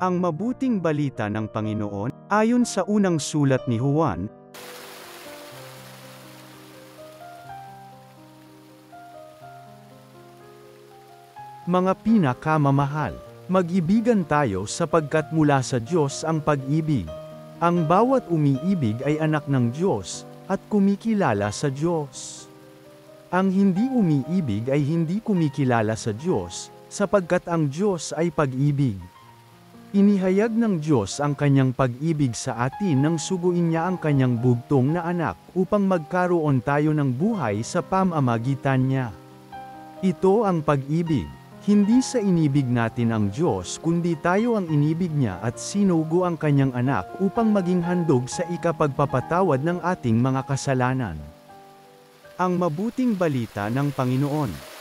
Ang mabuting balita ng Panginoon, ayon sa unang sulat ni Juan. Mga pinakamamahal, mag-ibigan tayo sapagkat mula sa Diyos ang pag-ibig. Ang bawat umiibig ay anak ng Diyos, at kumikilala sa Diyos. Ang hindi umiibig ay hindi kumikilala sa Diyos, sapagkat ang Diyos ay pag-ibig. Inihayag ng Diyos ang kanyang pag-ibig sa atin nang suguin niya ang kanyang bugtong na anak upang magkaroon tayo ng buhay sa pamamagitan niya. Ito ang pag-ibig, hindi sa inibig natin ang Diyos kundi tayo ang inibig niya at sinugo ang kanyang anak upang maging handog sa ikapagpapatawad ng ating mga kasalanan. Ang mabuting balita ng Panginoon.